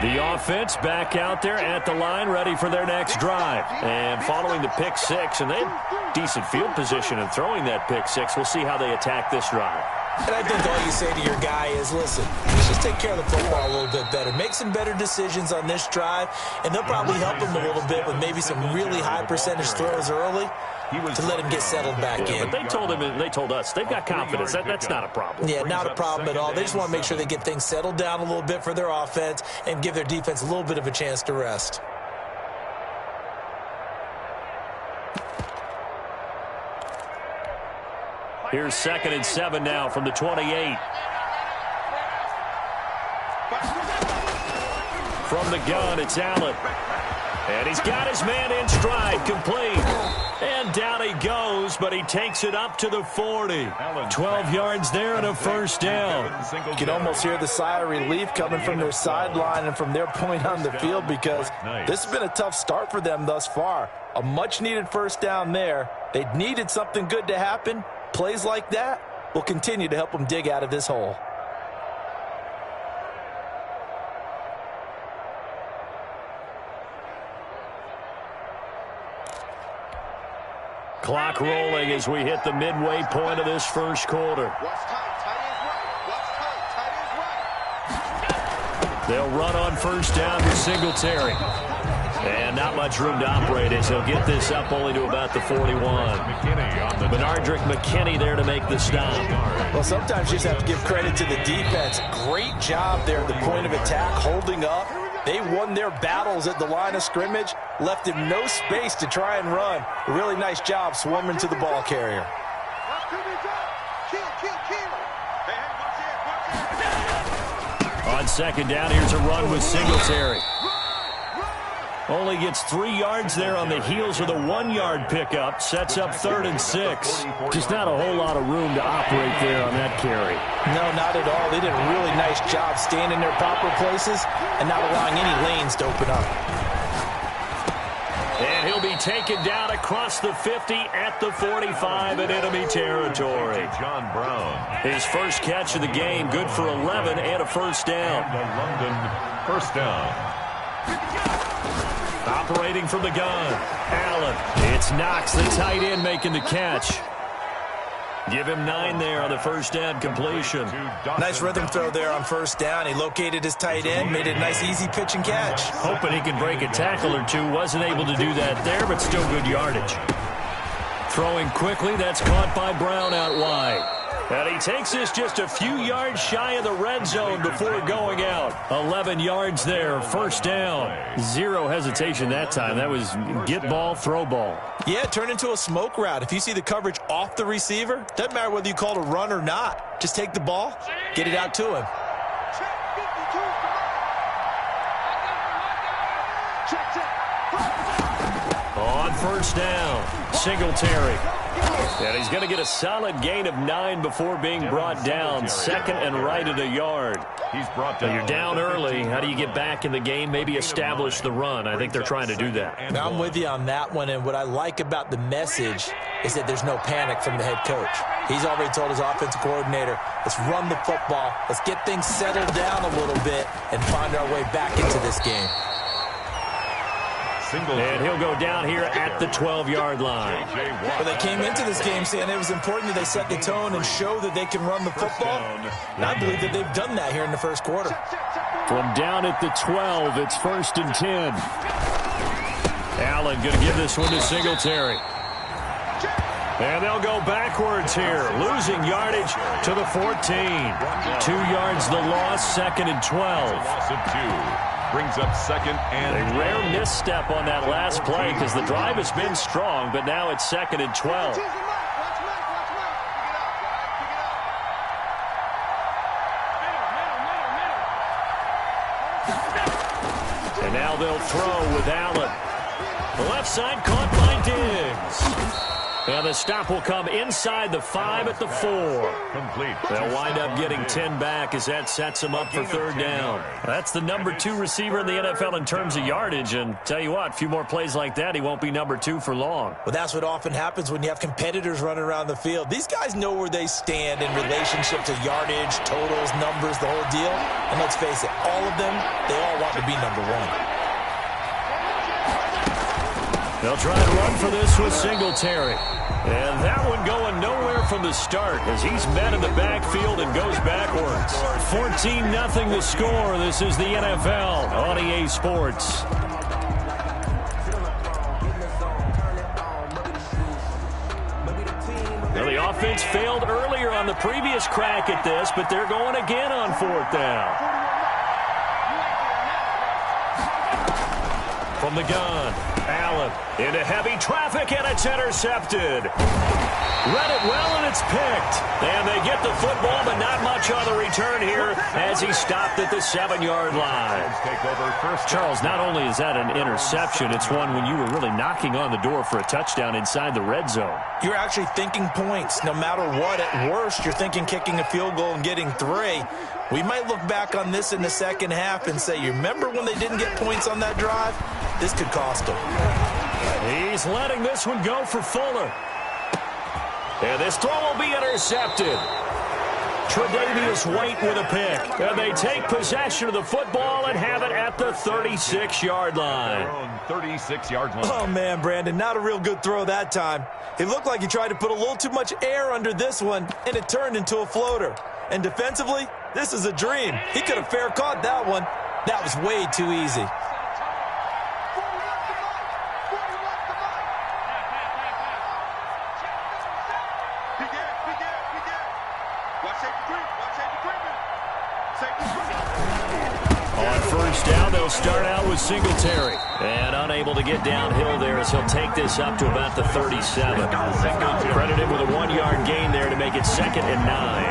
The offense back out there at the line, ready for their next drive. And following the pick six, and they have decent field position in throwing that pick six. We'll see how they attack this drive. And I think all you say to your guy is, listen, let's just take care of the football a little bit better. Make some better decisions on this drive, and they'll probably help him a little bit with maybe some really high percentage throws early to let him get settled back in. But they told him, and they told us, they've got confidence. That's not a problem. Yeah, not a problem at all. They just want to make sure they get things settled down a little bit for their offense and give their defense a little bit of a chance to rest. Here's 2nd and 7 now from the 28. From the gun, it's Allen. And he's got his man in stride, complete. And down he goes, but he takes it up to the 40. 12 yards there and a first down. You can almost hear the sigh of relief coming from their sideline and from their point on the field, because this has been a tough start for them thus far. A much-needed first down there. They needed something good to happen. Plays like that will continue to help them dig out of this hole. Clock rolling as we hit the midway point of this first quarter. They'll run on first down with Singletary. And not much room to operate as he'll get this up only to about the 41. Benardrick McKinney there to make the stop. Well, sometimes you just have to give credit to the defense. Great job there at the point of attack, holding up. They won their battles at the line of scrimmage, left him no space to try and run. A really nice job swarming to the ball carrier. On second down, here's a run with Singletary. Only gets 3 yards there on the heels of the 1-yard pickup. Sets up 3rd and 6. Just not a whole lot of room to operate there on that carry. No, not at all. They did a really nice job staying in their proper places and not allowing any lanes to open up. And he'll be taken down across the 50 at the 45 in enemy territory. John Brown. His first catch of the game, good for 11 and a first down. The London first down. Operating from the gun, Allen. It's Knox, the tight end, making the catch. Give him 9 there on the first down completion. Nice rhythm throw there on first down. He located his tight end, made it a nice easy pitch and catch. Hoping he can break a tackle or two. Wasn't able to do that there, but still good yardage. Throwing quickly, that's caught by Brown out wide. And he takes this just a few yards shy of the red zone before going out. 11 yards there, first down. Zero hesitation that time. That was get ball, throw ball. Yeah, it turned into a smoke route. If you see the coverage off the receiver, doesn't matter whether you call it a run or not. Just take the ball, get it out to him. On first down, Singletary. And he's going to get a solid gain of 9 before being brought down. 2nd and right at a yard. He's brought down. You're down early. How do you get back in the game? Maybe establish the run. I think they're trying to do that. Now, I'm with you on that one, and what I like about the message is that there's no panic from the head coach. He's already told his offensive coordinator, let's run the football, let's get things settled down a little bit and find our way back into this game. And he'll go down here at the 12-yard line. Well, they came into this game saying it was important that they set the tone and show that they can run the football. And I believe that they've done that here in the first quarter. From down at the 12, it's 1st and 10. Allen going to give this one to Singletary. And they'll go backwards here, losing yardage to the 14. 2 yards the loss, 2nd and 12. Loss of 2. Brings up 2nd and a rare misstep on that last play because the drive has been strong, but now it's 2nd and 12. And now they'll throw with Allen. The left side caught by Diggs. And the stop will come inside the 5 at the 4. Complete. They'll wind up getting 10 back as that sets them up for third down. That's the number 2 receiver in the NFL in terms of yardage. And tell you what, a few more plays like that, he won't be number 2 for long. Well, that's what often happens when you have competitors running around the field. These guys know where they stand in relationship to yardage, totals, numbers, the whole deal. And let's face it, all of them, they all want to be number 1. They'll try and run for this with Singletary. And that one going nowhere from the start as he's met in the backfield and goes backwards. 14-0 the score. This is the NFL on EA Sports. Well, the offense failed earlier on the previous crack at this, but they're going again on 4th down. From the gun, Allen into heavy traffic, and it's intercepted. Read it well, and it's picked. And they get the football, but not much on the return here as he stopped at the 7-yard line. Charles, not only is that an interception, it's one when you were really knocking on the door for a touchdown inside the red zone. You're actually thinking points. No matter what, at worst, you're thinking kicking a field goal and getting 3. We might look back on this in the second half and say, you remember when they didn't get points on that drive? This could cost them. He's letting this one go for Fuller. And this throw will be intercepted. Tre'Davious White with a pick. And they take possession of the football and have it at the 36-yard line. 36-yard line. Oh, man, Brandon, not a real good throw that time. It looked like he tried to put a little too much air under this one, and it turned into a floater. And defensively, this is a dream. He could have fair caught that one. That was way too easy. On first down, they'll start out with Singletary. And unable to get downhill there as he'll take this up to about the 37. Credited with a 1-yard gain there to make it 2nd and 9.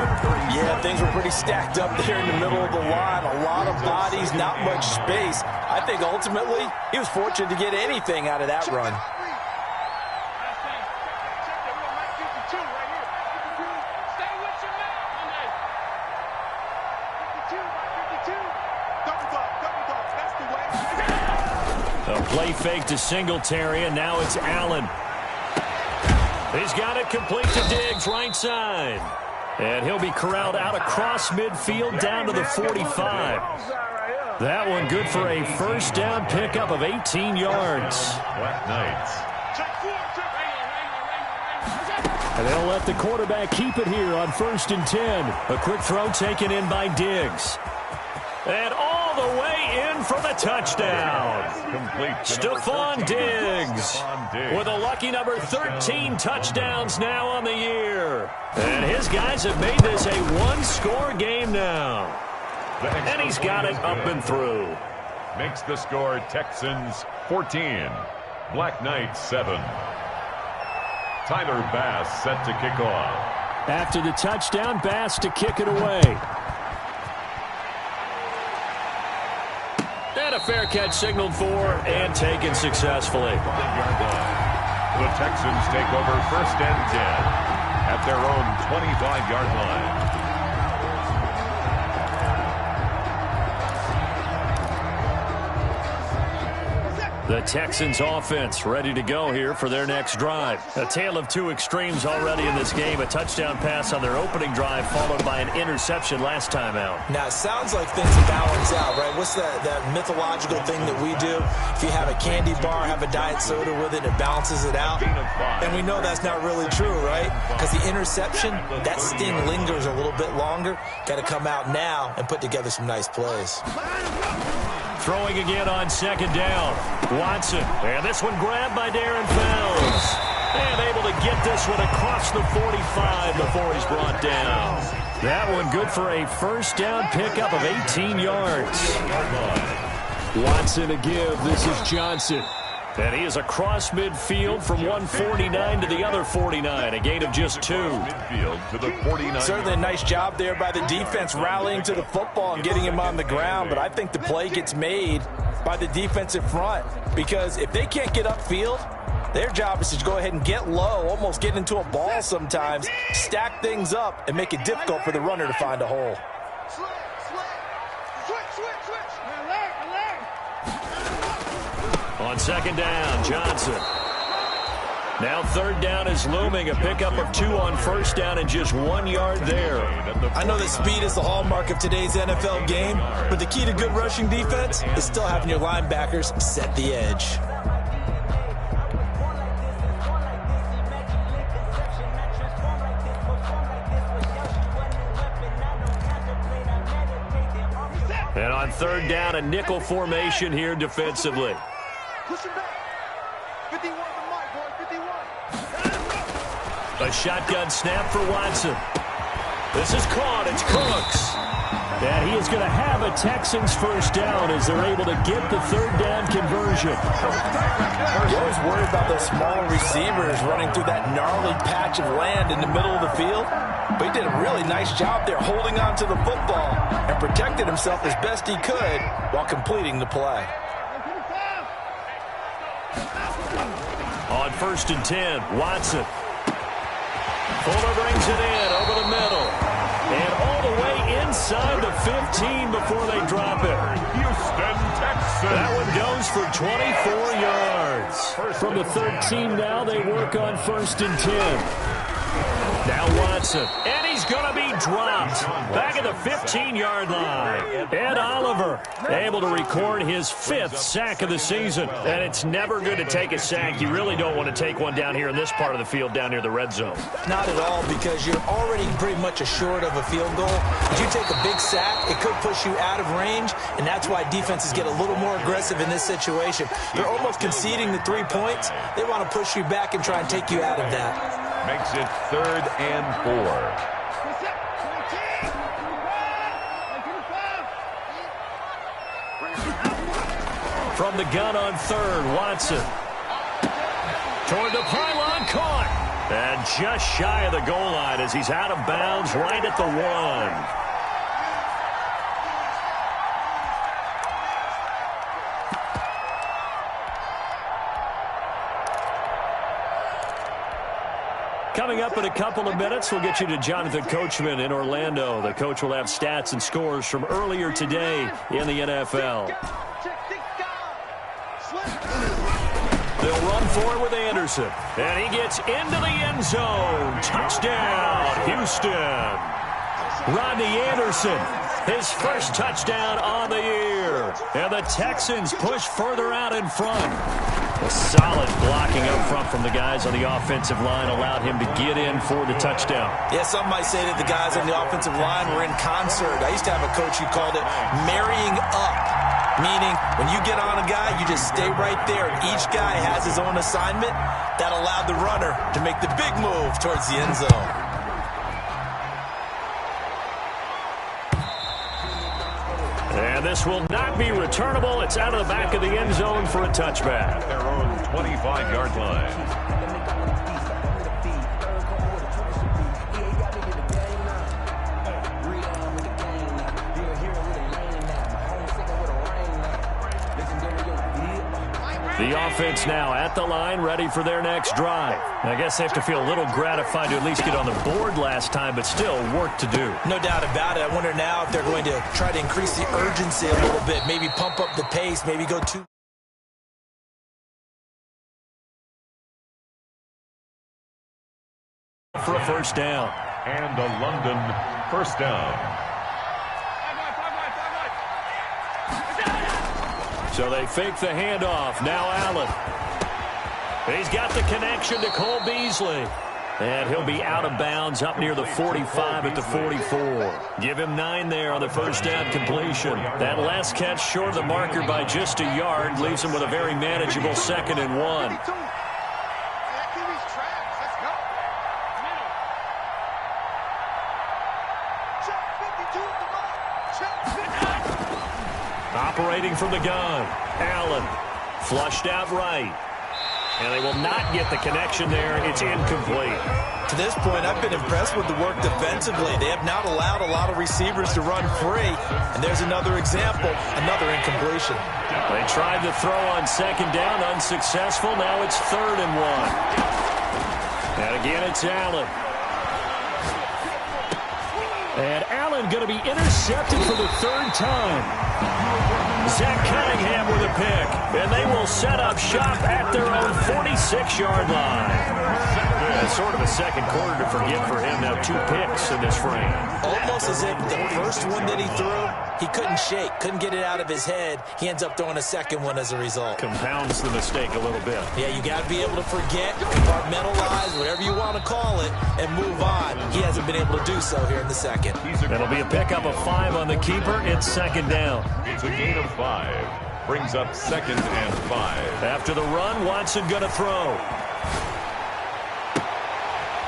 Yeah, things were pretty stacked up there in the middle of the line. A lot of bodies, not much space. I think ultimately he was fortunate to get anything out of that run. A play fake to Singletary, and now it's Allen. He's got it complete to Diggs, right side. And he'll be corralled out across midfield down to the 45. That one good for a first down pickup of 18 yards. Black Knights. And they'll let the quarterback keep it here on 1st and 10. A quick throw taken in by Diggs. And all the way in for the touchdown. Stephon Diggs with a lucky number 13 touchdowns now on the year. And his guys have made this a 1-score game now. And he's got it up and through. Makes the score Texans 14, Black Knights 7. Tyler Bass set to kick off. After the touchdown, Bass to kick it away. And a fair catch signaled for and taken successfully. The Texans take over 1st and 10 at their own 25-yard line. The Texans offense ready to go here for their next drive. A tale of 2 extremes already in this game. A touchdown pass on their opening drive followed by an interception last time out. Now, it sounds like things balance out, right? What's that mythological thing that we do? If you have a candy bar, have a diet soda with it, it balances it out. And we know that's not really true, right? Because the interception, that sting lingers a little bit longer. Got to come out now and put together some nice plays. Throwing again on 2nd down. Watson. And this one grabbed by Darren Fells. And able to get this one across the 45 before he's brought down. That one good for a first down pickup of 18 yards. Watson to give. This is Johnson. And he is across midfield from 149 to the other 49. A gain of just 2. Midfield to the 49. Certainly a nice job there by the defense rallying to the football and getting him on the ground. But I think the play gets made by the defensive front. Because if they can't get upfield, Their job is to go ahead and get low, almost get into a ball sometimes, stack things up, and make it difficult for the runner to find a hole. On second down, Johnson. Now third down is looming. A pickup of 2 on first down and just 1 yard there. I know that speed is the hallmark of today's NFL game, but the key to good rushing defense is still having your linebackers set the edge. And on third down, a nickel formation here defensively. A shotgun snap for Watson. This is caught. It's Cooks. And he is going to have a Texans first down as they're able to get the third down conversion. You always worry about those smaller receivers running through that gnarly patch of land in the middle of the field. But he did a really nice job there holding on to the football and protected himself as best he could while completing the play. On first and 10, Watson. Fuller brings it in over the middle. And all the way inside the 15 before they drop it. Houston Texans. That one goes for 24 yards. From the 13 now, they work on first and 10. Now Watson, and he's going to be dropped back at the 15-yard line. Ed Oliver able to record his 5th sack of the season. And it's never good to take a sack. You really don't want to take one down here in this part of the field down near the red zone. Not at all, because you're already pretty much assured of a field goal. If you take a big sack, it could push you out of range, and that's why defenses get a little more aggressive in this situation. They're almost conceding the 3 points. They want to push you back and try and take you out of that. Makes it 3rd and 4. From the gun on third, Watson. Toward the pylon, caught. And just shy of the goal line as he's out of bounds right at the 1. Coming up in a couple of minutes, we'll get you to Jonathan Coachman in Orlando. The coach will have stats and scores from earlier today in the NFL. They'll run for it with Anderson. And he gets into the end zone. Touchdown, Houston. Rodney Anderson, his first touchdown on the year. And the Texans push further out in front. A solid blocking up front from the guys on the offensive line allowed him to get in for the touchdown. Yeah, some might say that the guys on the offensive line were in concert. I used to have a coach who called it marrying up, meaning when you get on a guy, you just stay right there. Each guy has his own assignment. That allowed the runner to make the big move towards the end zone. And this will not be returnable. It's out of the back of the end zone for a touchback. Their own 25-yard line. The offense now at the line, ready for their next drive. I guess they have to feel a little gratified to at least get on the board last time, but still work to do. No doubt about it. I wonder now if they're going to try to increase the urgency a little bit, maybe pump up the pace, maybe go too. For a first down. And a London first down. So they fake the handoff. Now Allen. He's got the connection to Cole Beasley. And he'll be out of bounds up near the 45 at the 44. Give him 9 there on the first down completion. That last catch short of the marker by just a yard leaves him with a very manageable 2nd and 1. Operating from the gun. Allen flushed out right. And they will not get the connection there. It's incomplete. To this point, I've been impressed with the work defensively. They have not allowed a lot of receivers to run free. And there's another example, another incompletion. They tried the throw on second down, unsuccessful. Now it's 3rd and 1. And again, it's Allen. And Allen going to be intercepted for the 3rd time. Zach Cunningham with a pick. And they will set up shop at their own 46-yard line. Sort of a second quarter to forget for him. Now 2 picks in this frame. Almost as if the first one that he threw, he couldn't shake, couldn't get it out of his head. He ends up throwing a second one as a result. Compounds the mistake a little bit. Yeah, you got to be able to forget, compartmentalize, whatever you want to call it, and move on. He hasn't been able to do so here in the second. That'll be a pickup of 5 on the keeper. It's 2nd down. It's a gain of 5. Brings up 2nd and 5. After the run, Watson going to throw.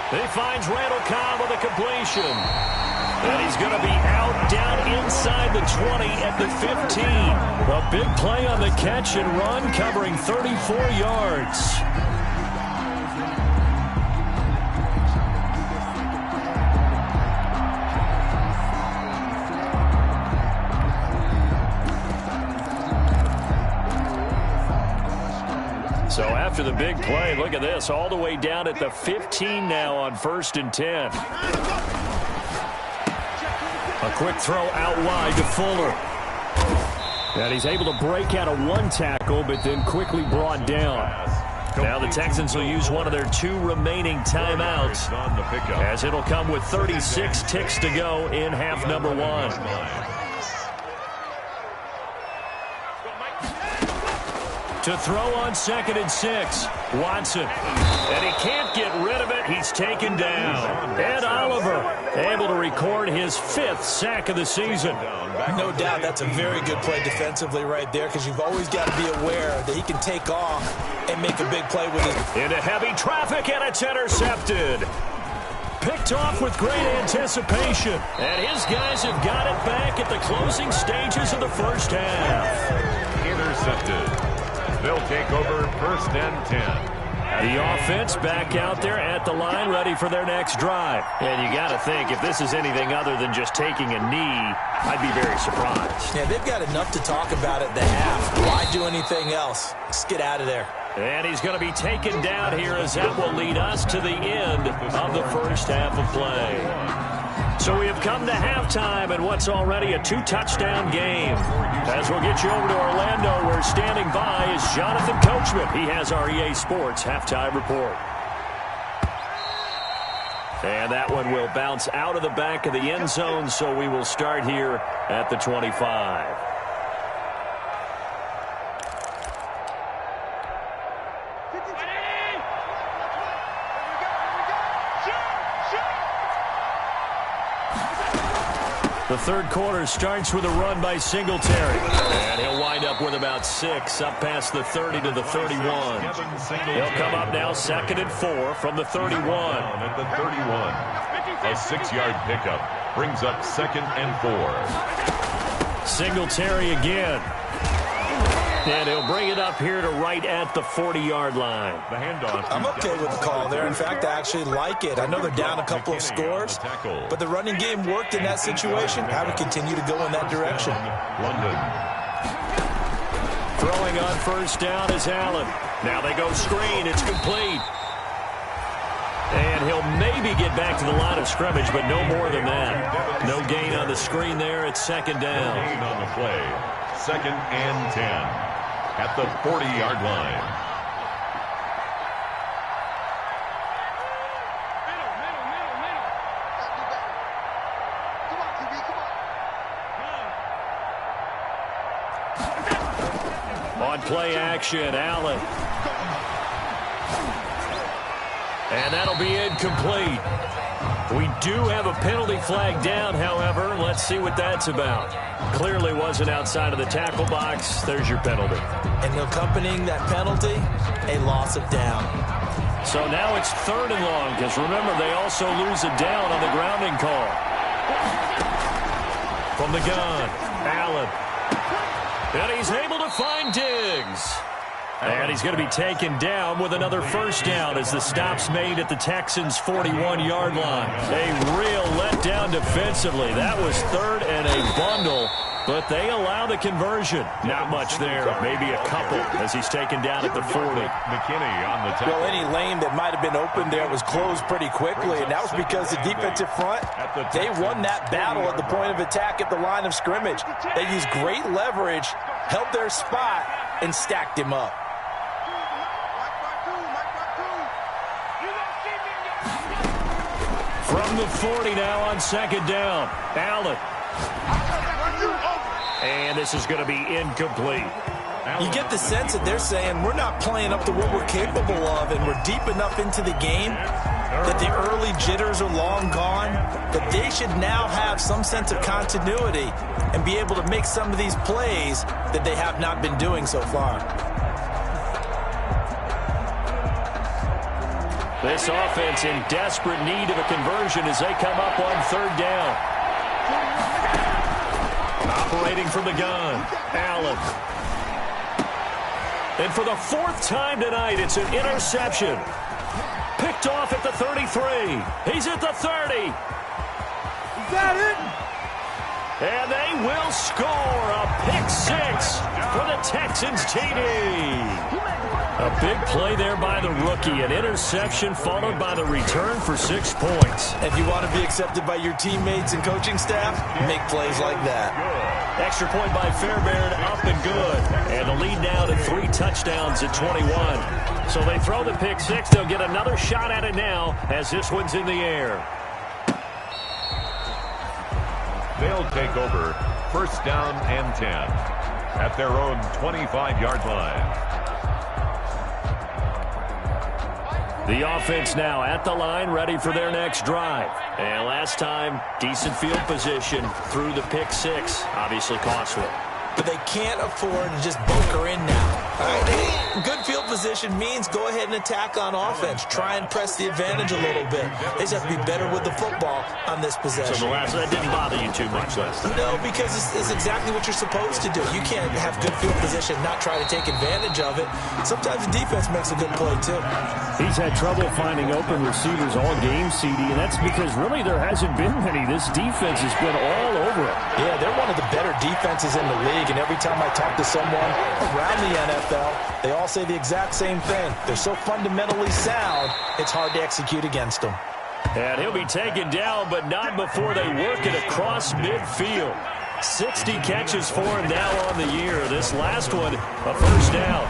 He finds Randall Cobb with a completion. And he's going to be out down inside the 20 at the 15. A big play on the catch and run, covering 34 yards. So after the big play, look at this, all the way down at the 15 now on 1st and 10. A quick throw out wide to Fuller. And he's able to break out of 1 tackle, but then quickly brought down. Now the Texans will use one of their 2 remaining timeouts, as it'll come with 36 ticks to go in half number 1. To throw on 2nd and 6. Watson. And he can't get rid of it. He's taken down. Ed Oliver able to record his 5th sack of the season. No doubt that's a very good play defensively right there, because you've always got to be aware that he can take off and make a big play with it. Into heavy traffic, and it's intercepted. Picked off with great anticipation. And his guys have got it back at the closing stages of the first half. Intercepted. They'll take over 1st and 10. The offense back out there at the line, ready for their next drive. And you got to think, if this is anything other than just taking a knee, I'd be very surprised. Yeah, they've got enough to talk about at the half. Why do anything else? Just get out of there. And he's going to be taken down here, as that will lead us to the end of the first half of play. So we have come to halftime in what's already a 2-touchdown game. As we'll get you over to Orlando, where standing by is Jonathan Coachman. He has our EA Sports halftime report. And that one will bounce out of the back of the end zone, so we will start here at the 25. The third quarter starts with a run by Singletary. And he'll wind up with about 6 up past the 30 to the 31. He'll come up now 2nd and 4 from the 31. At the 31. A 6-yard pickup brings up 2nd and 4. Singletary again. And he'll bring it up here to right at the 40-yard line. The handoff. I'm okay with the call there. In fact, I actually like it. I know they're down a couple of scores, but the running game worked in that situation. I would continue to go in that direction. London. Throwing on 1st down is Allen. Now they go screen. It's complete. And he'll maybe get back to the line of scrimmage, but no more than that. No gain on the screen there. It's 2nd down. No gain on the play. 2nd and 10. At the 40-yard line. On play action, Allen. And that'll be incomplete. We do have a penalty flag down, however. Let's see what that's about. Clearly wasn't outside of the tackle box. There's your penalty. And accompanying that penalty, a loss of down. So now it's 3rd and long, because remember, they also lose a down on the grounding call. From the gun, Allen. And he's able to find Diggs. And he's going to be taken down with another 1st down as the stop's made at the Texans' 41-yard line. A real letdown defensively. That was 3rd and a bundle. But they allow the conversion. Not much there. Maybe a couple as he's taken down at the 40. McKinney on the tackle. Well, any lane that might have been open there was closed pretty quickly, and that was because the defensive front, they won that battle at the point of attack at the line of scrimmage. They used great leverage, held their spot, and stacked him up. From the 40 now on second down. Allen. And this is going to be incomplete. You get the sense that they're saying we're not playing up to what we're capable of, and we're deep enough into the game that the early jitters are long gone, that they should now have some sense of continuity and be able to make some of these plays that they have not been doing so far. This offense in desperate need of a conversion as they come up on third down. Operating from the gun, Allen. And for the fourth time tonight, it's an interception. Picked off at the 33. He's at the 30. Is that it? And they will score a pick six for the Texans TD. A big play there by the rookie. An interception followed by the return for 6 points. If you want to be accepted by your teammates and coaching staff, make plays like that. Extra point by Fairbairn, up and good. And the lead now to 3 touchdowns at 21. So they throw the pick six. They'll get another shot at it now as this one's in the air. They'll take over first down and 10 at their own 25-yard line. The offense now at the line, ready for their next drive. And last time, decent field position through the pick six. Obviously costly. But they can't afford to just bunker in now. All right, good field position means go ahead and attack on offense. Try and press the advantage a little bit. They just have to be better with the football on this possession. So that didn't bother you too much last time? No, because it's exactly what you're supposed to do. You can't have good field position and not try to take advantage of it. Sometimes the defense makes a good play, too. He's had trouble finding open receivers all game, CD, and that's because really there hasn't been many. This defense has been all over it. Yeah, they're one of the better defenses in the league, and every time I talk to someone around the NFL, they all say the exact same thing. They're so fundamentally sound, it's hard to execute against them. And he'll be taken down, but not before they work it across midfield. 60 catches for him now on the year. This last one, a first down.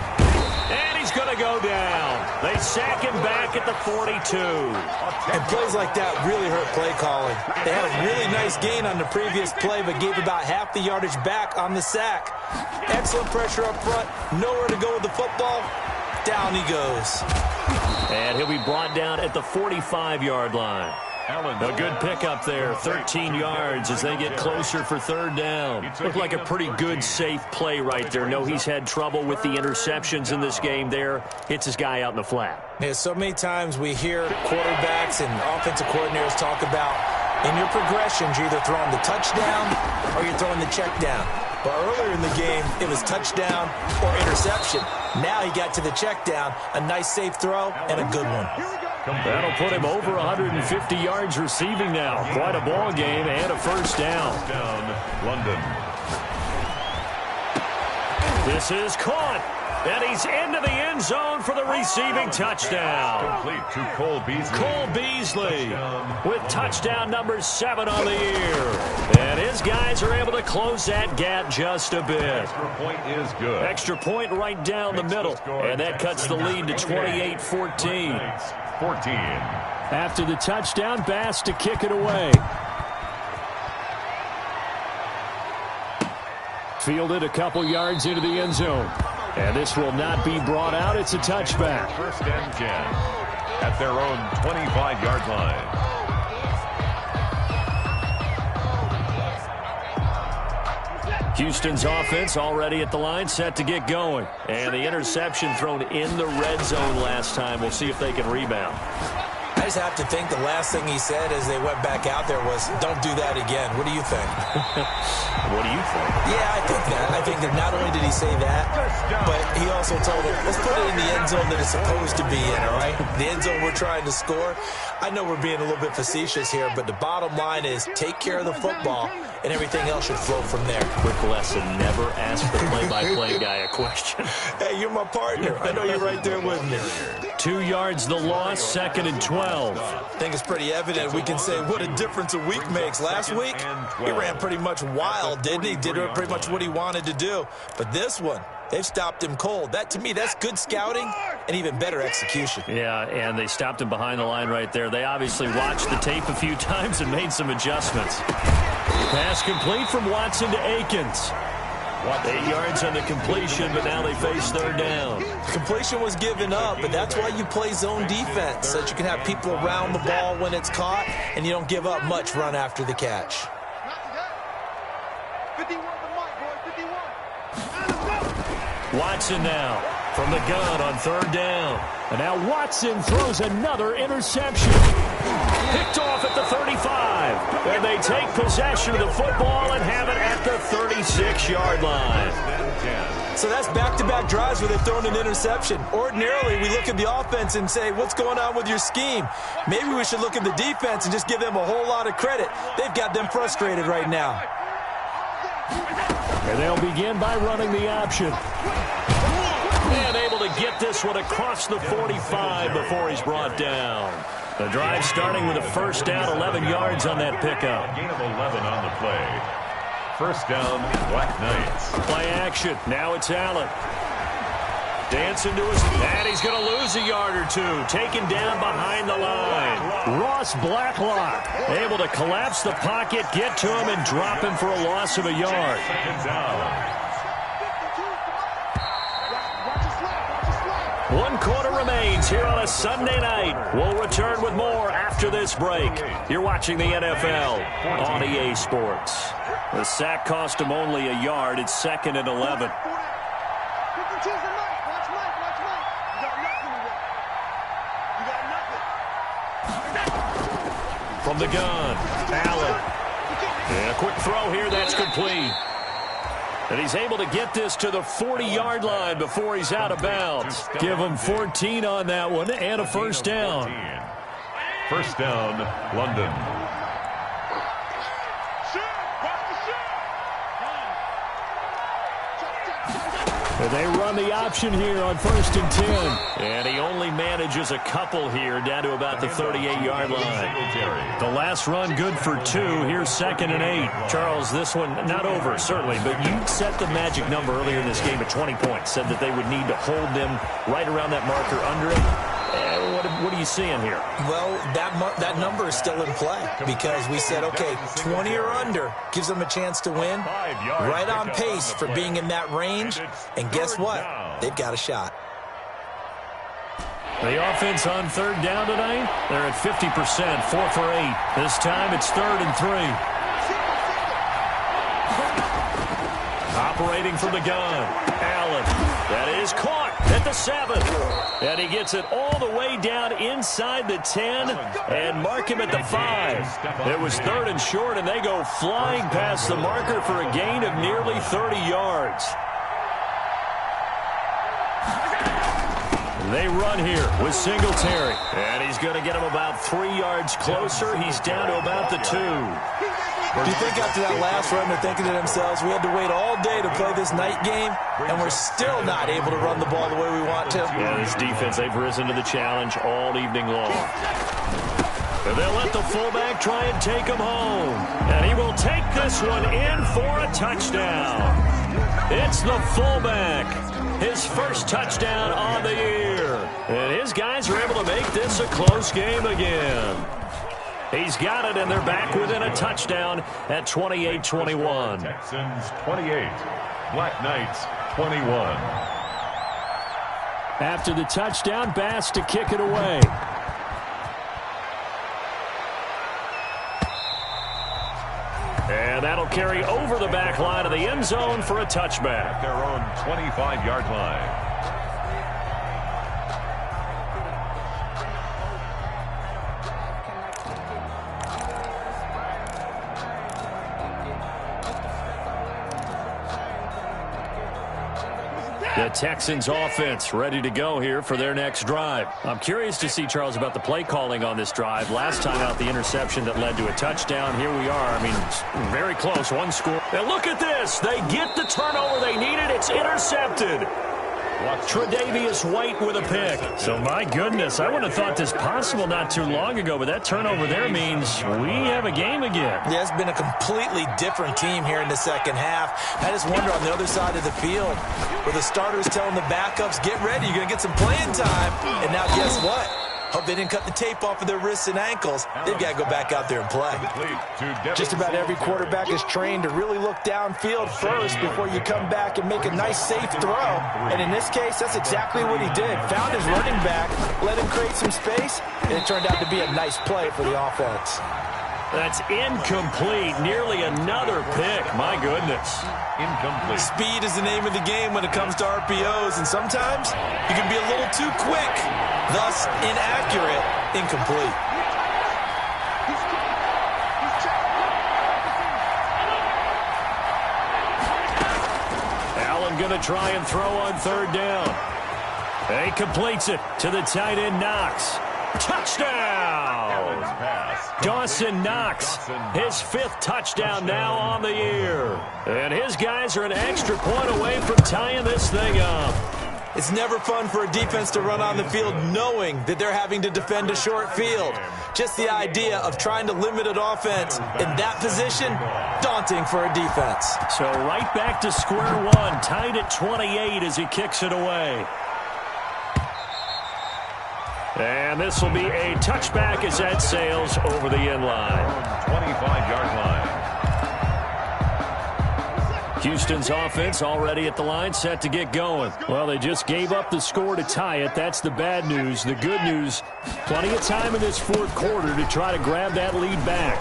And he's going to go down. They sack him back at the 42. And plays like that really hurt play calling. They had a really nice gain on the previous play, but gave about half the yardage back on the sack. Excellent pressure up front. Nowhere to go with the football. Down he goes. And he'll be brought down at the 45-yard line. A good pickup there, 13 yards as they get closer for third down. Looked like a pretty good, safe play right there. No, he's had trouble with the interceptions in this game there. Hits his guy out in the flat. Yeah, so many times we hear quarterbacks and offensive coordinators talk about in your progressions, you're either throwing the touchdown or you're throwing the check down. But earlier in the game, it was touchdown or interception. Now he got to the check down, a nice safe throw, and a good one. That'll put him over 150 yards receiving now. Quite a ball game and a first down. London. This is caught. And he's into the end zone for the receiving touchdown. Complete to Cole Beasley. Cole Beasley with touchdown number 7 on the year. And his guys are able to close that gap just a bit. Extra point is good. Extra point right down the middle. And that cuts the lead to 28-14. 14. After the touchdown, Bass to kick it away. Fielded a couple yards into the end zone. And this will not be brought out. It's a touchback. First and 10 at their own 25-yard line. Houston's offense already at the line, set to get going. And the interception thrown in the red zone last time. We'll see if they can rebound. I just have to think the last thing he said as they went back out there was, don't do that again. What do you think? What do you think? Yeah, I think that. I think that not only did he say that, but he also told him, let's put it in the end zone that it's supposed to be in, all right? The end zone we're trying to score. I know we're being a little bit facetious here, but the bottom line is take care of the football, and everything else should flow from there. Quick lesson, never ask the play-by-play guy a question. Hey, you're my partner. I know you're right there with me. 2 yards the loss, 2nd and 12. I think it's pretty evident. We can say what a difference a week makes. Last week, he ran pretty much wild, didn't he? Did pretty much what he wanted to do. But this one, they've stopped him cold. That, to me, that's good scouting and even better execution. Yeah, and they stopped him behind the line right there. They obviously watched the tape a few times and made some adjustments. Pass complete from Watson to Akins. 8 yards on the completion, but now they face 3rd down. Completion was given up, but that's why you play zone defense, so that you can have people around the ball when it's caught, and you don't give up much run after the catch. 51 to Mike, boy, 51. Watson now from the gun on 3rd down. And now Watson throws another interception. Picked off at the 35. And they take possession of the football and have it at the 36-yard line. So that's back-to-back drives where they've thrown an interception. Ordinarily, we look at the offense and say, what's going on with your scheme? Maybe we should look at the defense and just give them a whole lot of credit. They've got them frustrated right now. And they'll begin by running the option. And able to get this one across the 45 before he's brought down. The drive starting with a 1st down, 11 yards on that pickup. Gain of 11 on the play. 1st down, Black Knights. Play action. Now it's Allen. Dancing to his, and he's going to lose a yard or two. Taken down behind the line. Ross Blacklock able to collapse the pocket, get to him, and drop him for a loss of a yard. 2nd down. 1 quarter remains here on a Sunday night. We'll return with more after this break. You're watching the NFL on EA Sports. The sack cost him only a yard. It's 2nd and 11. From the gun, Allen. And a quick throw here, that's complete. And he's able to get this to the 40-yard line before he's out of bounds. Give him 14 on that one and a 1st down. 1st down, London. And they run the option here on 1st and 10. And he only manages a couple here down to about the 38-yard line. The last run good for 2. Here's 2nd and 8. Charles, this one not over, certainly, but you set the magic number earlier in this game at 20 points. Said that they would need to hold them right around that marker under it. What are you seeing here? Well, that number is still in play because we said, okay, 20 or under gives them a chance to win. Right on pace for being in that range. And guess what? They've got a shot. The offense on 3rd down tonight, they're at 50%, 4 for 8. This time it's 3rd and 3. Operating from the gun, Allen. That is caught at the 7. And he gets it all the way down inside the 10 and mark him at the 5. It was 3rd and short, and they go flying past the marker for a gain of nearly 30 yards. They run here with Singletary. And he's going to get him about 3 yards closer. He's down to about the 2. Do you think after that last run they're thinking to themselves, we had to wait all day to play this night game, and we're still not able to run the ball the way we want to? Yeah, this defense, they've risen to the challenge all evening long. And they'll let the fullback try and take him home. And he will take this one in for a touchdown. It's the fullback. His 1st touchdown on the year. And his guys are able to make this a close game again. He's got it, and they're back within a touchdown at 28-21. Texans 28, Black Knights 21. After the touchdown, Bass to kick it away. And that'll carry over the back line of the end zone for a touchback. At their own 25-yard line. The Texans offense ready to go here for their next drive. I'm curious to see, Charles, about the play calling on this drive. Last time out, the interception that led to a touchdown. Here we are. I mean, very close. One score. And look at this. They get the turnover they needed. It's intercepted. Tre'Davious White with a pick. So, my goodness, I wouldn't have thought this possible not too long ago, but that turnover there means we have a game again. Yeah, it's been a completely different team here in the second half. I just wonder on the other side of the field where the starters telling the backups, get ready, you're going to get some playing time. And now guess what? Hope they didn't cut the tape off of their wrists and ankles. They've got to go back out there and play. Just about every quarterback is trained to really look downfield first before you come back and make a nice, safe throw. And in this case, that's exactly what he did. Found his running back, let him create some space, and it turned out to be a nice play for the offense. That's incomplete. Nearly another pick. My goodness. Incomplete. Speed is the name of the game when it comes to RPOs, and sometimes you can be a little too quick, thus inaccurate, incomplete. Allen going to try and throw on third down. He completes it to the tight end, Knox. Touchdown! Dawson Knox, his fifth touchdown now on the year. And his guys are an extra point away from tying this thing up. It's never fun for a defense to run on the field knowing that they're having to defend a short field. Just the idea of trying to limit an offense in that position, daunting for a defense. So right back to square one, tied at 28 as he kicks it away. And this will be a touchback as that sails over the end line. 25-yard line. Houston's offense already at the line, set to get going. Well, they just gave up the score to tie it. That's the bad news. The good news, plenty of time in this fourth quarter to try to grab that lead back.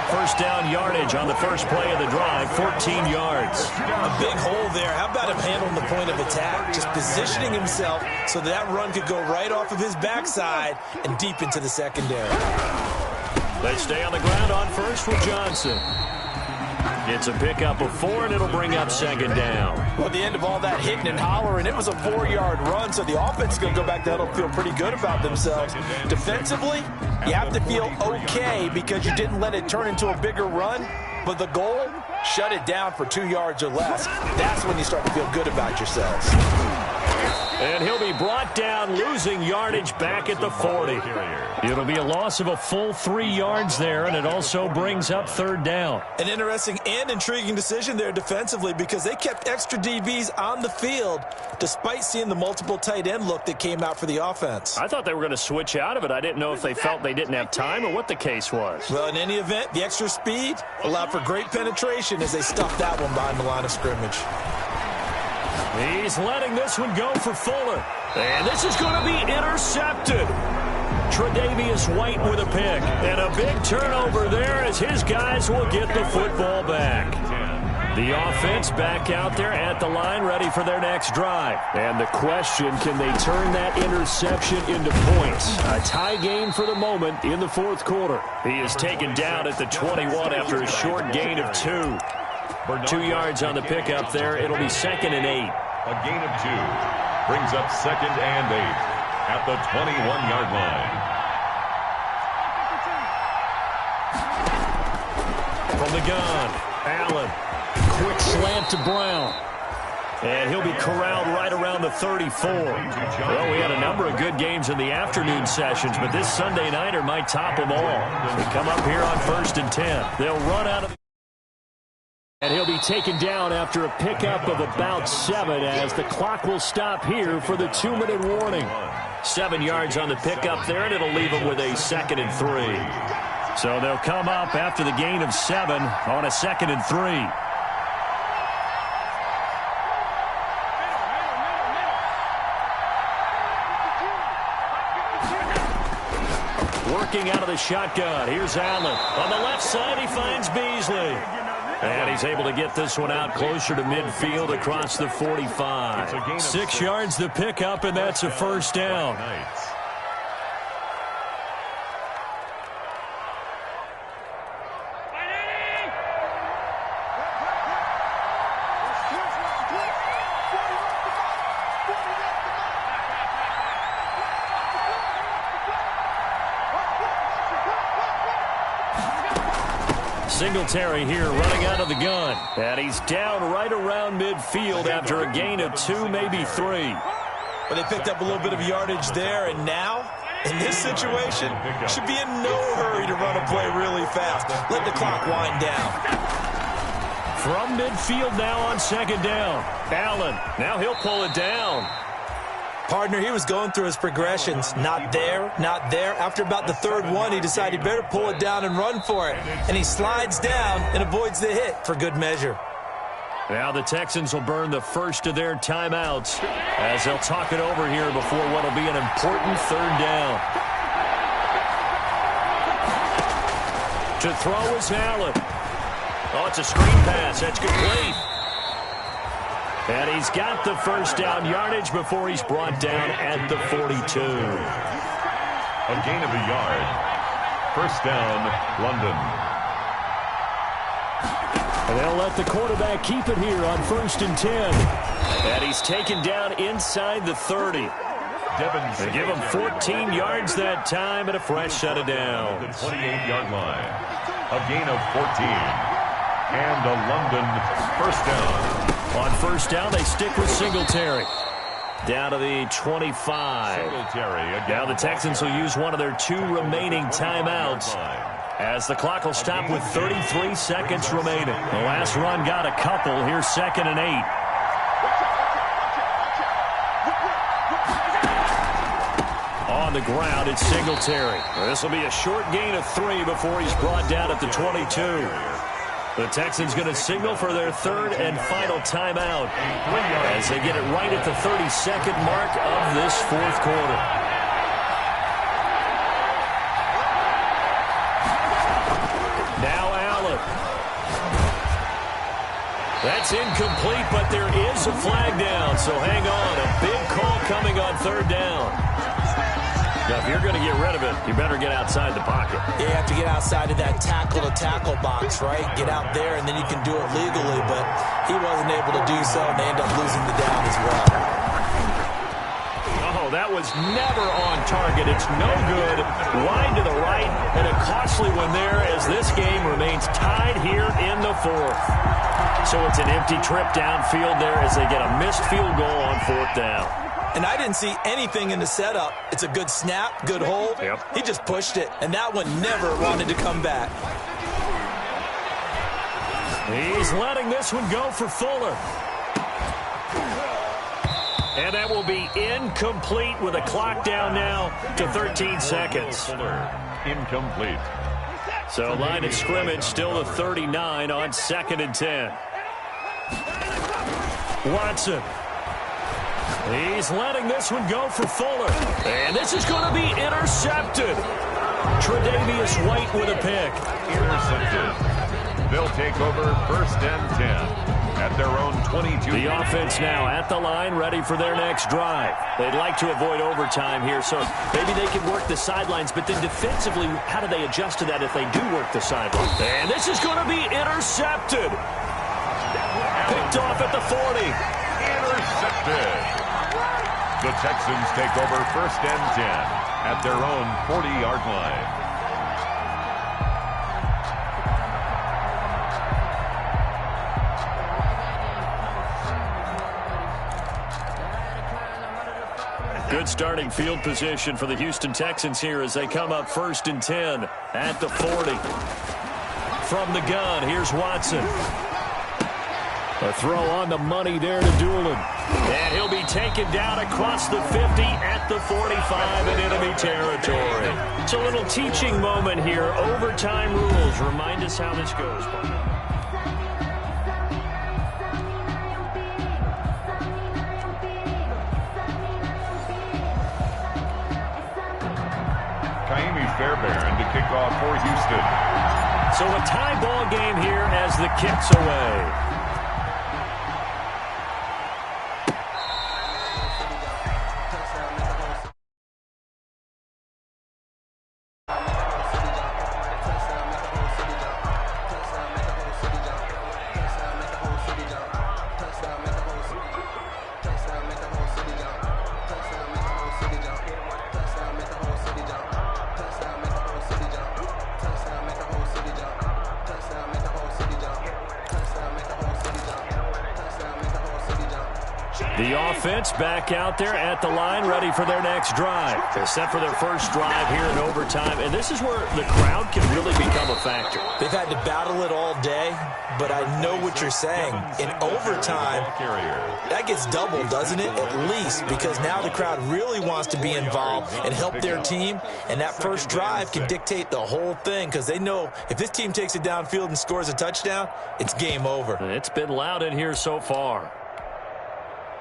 First down yardage on the first play of the drive, 14 yards. A big hole there. How about him handling the point of attack? Just positioning himself so that run could go right off of his backside and deep into the secondary. They stay on the ground on first with Johnson. It's a pickup of 4, and it'll bring up second down. Well, at the end of all that hitting and hollering, it was a 4-yard run, so the offense is going to go back there and feel pretty good about themselves. Defensively, you have to feel okay because you didn't let it turn into a bigger run, but the goal, shut it down for 2 yards or less. That's when you start to feel good about yourselves. And he'll be brought down, losing yardage back at the 40. It'll be a loss of a full 3 yards there, and it also brings up third down. An interesting and intriguing decision there defensively because they kept extra DBs on the field despite seeing the multiple tight end look that came out for the offense. I thought they were going to switch out of it. I didn't know if they felt they didn't have time or what the case was. Well, in any event, the extra speed allowed for great penetration as they stuffed that one behind the line of scrimmage. He's letting this one go for Fuller. And this is going to be intercepted. Tre'Davious White with a pick. And a big turnover there as his guys will get the football back. The offense back out there at the line, ready for their next drive. And the question, can they turn that interception into points? A tie game for the moment in the fourth quarter. He is taken down at the 21 after a short gain of 2. 2 yards on the pickup there. It'll be 2nd and 8. A gain of 2 brings up 2nd and 8 at the 21-yard line. From the gun, Allen. Quick slant to Brown. And he'll be corralled right around the 34. Well, we had a number of good games in the afternoon sessions, but this Sunday nighter might top them all. They come up here on 1st and 10. They'll run out of... And he'll be taken down after a pickup of about 7 as the clock will stop here for the 2-minute warning. 7 yards on the pickup there, and it'll leave him with a 2nd and 3. So they'll come up after the gain of 7 on a 2nd and 3. Working out of the shotgun. Here's Allen. On the left side, he finds Beasley. And he's able to get this one out closer to midfield across the 45. 6 yards the pickup, and that's a first down. Singletary here running out of the gun. And he's down right around midfield after a gain of 2, maybe 3. Well, they picked up a little bit of yardage there, and now, in this situation, should be in no hurry to run a play really fast. Let the clock wind down. From midfield now on second down. Allen, now he'll pull it down. Partner, he was going through his progressions. Not there, not there. After about the third one, he decided he better pull it down and run for it. And he slides down and avoids the hit for good measure. Now the Texans will burn the first of their timeouts as they'll talk it over here before what will be an important third down. To throw is Allen. Oh, it's a screen pass. That's complete. And he's got the first down yardage before he's brought down at the 42. A gain of a yard. First down, London. And they'll let the quarterback keep it here on 1st and 10. And he's taken down inside the 30. They give him 14 yards that time and a fresh set of downs. The 28-yard line. A gain of 14. And a London first down. On first down, they stick with Singletary. Down to the 25. Now the Texans will use one of their 2 remaining timeouts as the clock will stop with 33 seconds remaining. The last run got a couple. Here's 2nd and 8. On the ground, it's Singletary. This will be a short gain of 3 before he's brought down at the 22. The Texans going to signal for their 3rd and final timeout as they get it right at the 32nd mark of this 4th quarter. Now Allen. That's incomplete, but there is a flag down, so hang on. A big call coming on 3rd down. Now, if you're going to get rid of it, you better get outside the pocket. Yeah, you have to get outside of that tackle-to-tackle box, right? Get out there, and then you can do it legally. But he wasn't able to do so, and they end up losing the down as well. Oh, that was never on target. It's no good. Wide to the right, and a costly one there as this game remains tied here in the 4th. So it's an empty trip downfield there as they get a missed field goal on 4th down. And I didn't see anything in the setup. It's a good snap, good hold. Yep. He just pushed it, and that one never wanted to come back. He's letting this one go for Fuller. And that will be incomplete with a clock down now to 13 seconds. Fuller, incomplete. So line of scrimmage still the 39 on 2nd and 10. Watson. He's letting this one go for Fuller. And this is going to be intercepted. Tre'Davious White with a pick. Intercepted. They'll take over 1st and 10 at their own 22. The offense now at the line, ready for their next drive. They'd like to avoid overtime here, so maybe they can work the sidelines, but then defensively, how do they adjust to that if they do work the sidelines? And this is going to be intercepted. Picked off at the 40. Intercepted. The Texans take over 1st and 10 at their own 40-yard line. Good starting field position for the Houston Texans here as they come up 1st and 10 at the 40. From the gun, here's Watson. A throw on the money there to Doolin. And he'll be taken down across the 50 at the 45 in enemy territory. It's a little teaching moment here. Overtime rules. Remind us how this goes. Fairbairn to kick off for Houston. So a tie ball game here as the kick's away. Touchdown, The offense back out there at the line, ready for their next drive. They're set for their first drive here in overtime, and this is where the crowd can really become a factor. They've had to battle it all day, but I know what you're saying. In overtime, that gets doubled, doesn't it? At least, because now the crowd really wants to be involved and help their team, and that first drive can dictate the whole thing because they know if this team takes it downfield and scores a touchdown, it's game over. It's been loud in here so far.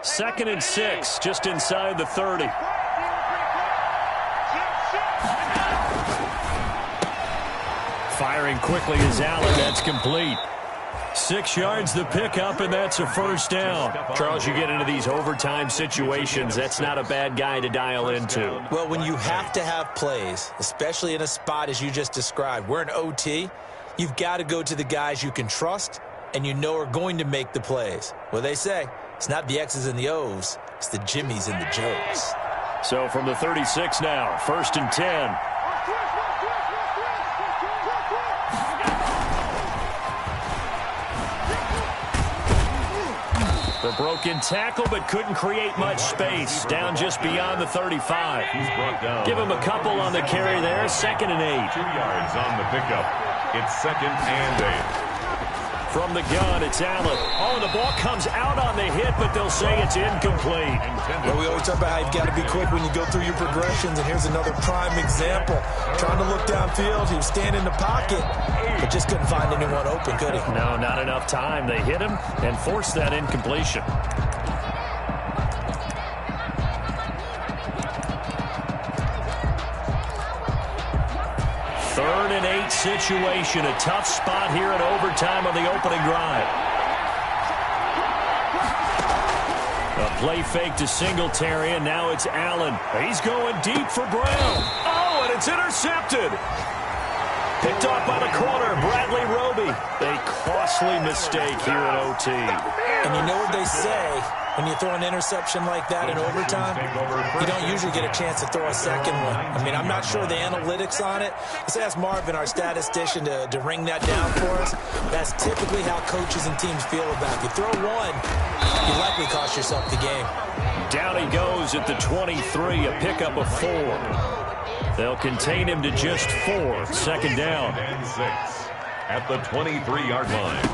2nd and 6, just inside the 30. Firing quickly is Allen. That's complete. 6 yards the pickup, and that's a first down. Charles, you get into these overtime situations, that's not a bad guy to dial into. Well, when you have to have plays, especially in a spot as you just described, we're in OT, you've got to go to the guys you can trust and you know are going to make the plays. Well, they say it's not the X's and the O's, it's the Jimmies and the Joes. So from the 36 now, 1st and 10. The broken tackle, but couldn't create much space. Down just beyond the 35. He's brought down. Give him a couple on the carry there. 2nd and 8. 2 yards on the pickup. It's 2nd and 8. From the gun, it's Allen. Oh, the ball comes out on the hit, but they'll say it's incomplete. Well, we always talk about how you've got to be quick when you go through your progressions, and here's another prime example. Trying to look downfield, he was standing in the pocket, but just couldn't find anyone open, could he? No, not enough time. They hit him and forced that incompletion. 3rd and 8 situation. A tough spot here in overtime on the opening drive. A play fake to Singletary, and now it's Allen. He's going deep for Brown. Oh, and it's intercepted. Picked off by the corner, Bradley Roby. A costly mistake here in OT. And you know what they say, when you throw an interception like that in overtime, you don't usually get a chance to throw a second one. I mean, I'm not sure the analytics on it. Let's ask Marvin, our statistician, to ring that down for us. That's typically how coaches and teams feel about it. If you throw one, you likely cost yourself the game. Down he goes at the 23, a pickup of 4. They'll contain him to just 4. 2nd down. And 6 at the 23-yard line.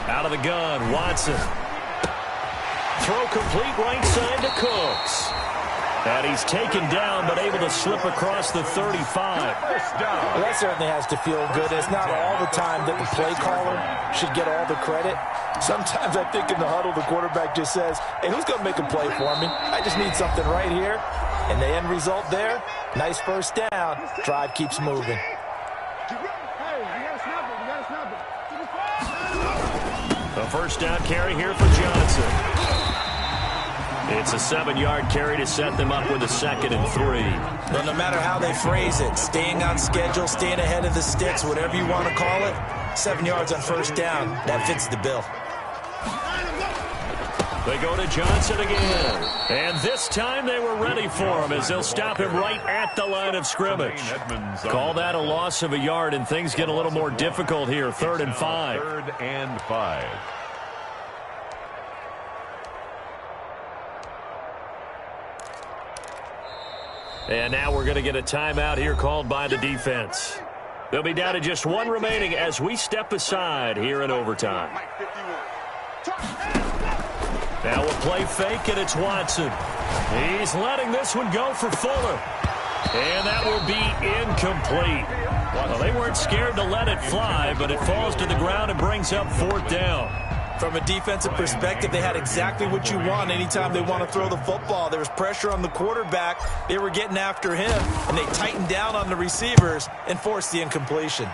Out of the gun, Watson. Throw complete right side to Cooks. And he's taken down, but able to slip across the 35. Well, that certainly has to feel good. It's not all the time that the play caller should get all the credit. Sometimes I think in the huddle, the quarterback just says, hey, who's going to make a play for me? I just need something right here. And the end result there, nice first down. Drive keeps moving. A first down carry here for Johnson. It's a 7-yard carry to set them up with a 2nd and 3. Well, no matter how they phrase it, staying on schedule, staying ahead of the sticks, whatever you want to call it, 7 yards on first down, that fits the bill. They go to Johnson again. And this time they were ready for him as they'll stop him right at the line of scrimmage. Call that a loss of a yard, and things get a little more difficult here. 3rd and 5. 3rd and 5. And now we're going to get a timeout here called by the defense. They'll be down to just 1 remaining as we step aside here in overtime. Now a play fake, and it's Watson. He's letting this one go for Fuller. And that will be incomplete. Well, they weren't scared to let it fly, but it falls to the ground and brings up 4th down. From a defensive perspective, they had exactly what you want anytime they want to throw the football. There was pressure on the quarterback. They were getting after him, and they tightened down on the receivers and forced the incompletion.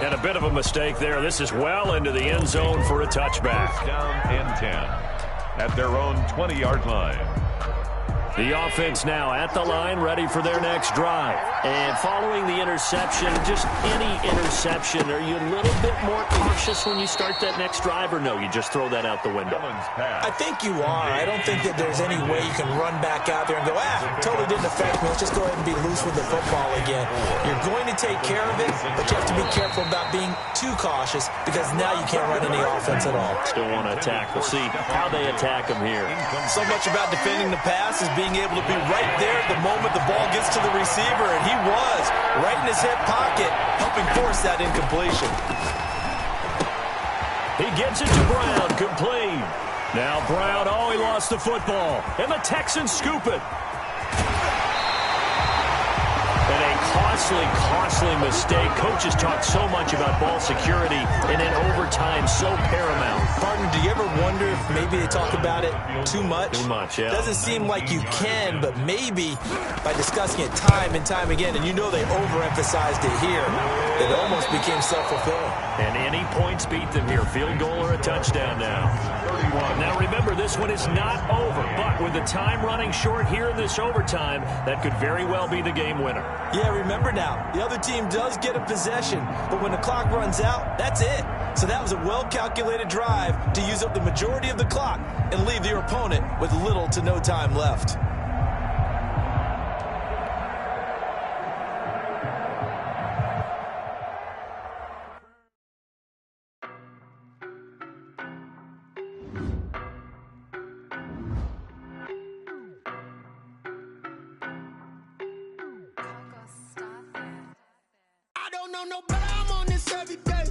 And a bit of a mistake there. This is well into the end zone for a touchback. First down and 10 at their own 20-yard line. The offense now at the line, ready for their next drive. And following the interception, just any interception, are you a little bit more cautious when you start that next drive, or no, you just throw that out the window? I think you are. I don't think that there's any way you can run back out there and go, totally didn't affect me. Let's just go ahead and be loose with the football again. You're going to take care of it, but you have to be careful about being too cautious because now you can't run any offense at all. Still want to attack. We'll see how they attack him here. So much about defending the pass is being able to be right there at the moment the ball gets to the receiver, and he was right in his hip pocket, helping force that incompletion. He gets it to Brown, complete. Now Brown, he lost the football, and the Texans scoop it. And a costly mistake. Coaches talk so much about ball security, and in overtime, so paramount. Partner, do you ever wonder if maybe they talk about it too much? Too much, yeah. Doesn't seem like you can, but maybe by discussing it time and time again, and you know they overemphasized it here, it almost became self-fulfilling. And any points beat them here. Field goal or a touchdown now. Now remember, this one is not over, but with the time running short here in this overtime, that could very well be the game winner. Yeah, remember now, the other team does get a possession, but when the clock runs out, that's it. So that was a well-calculated drive to use up the majority of the clock and leave your opponent with little to no time left. No, but I'm on this every day.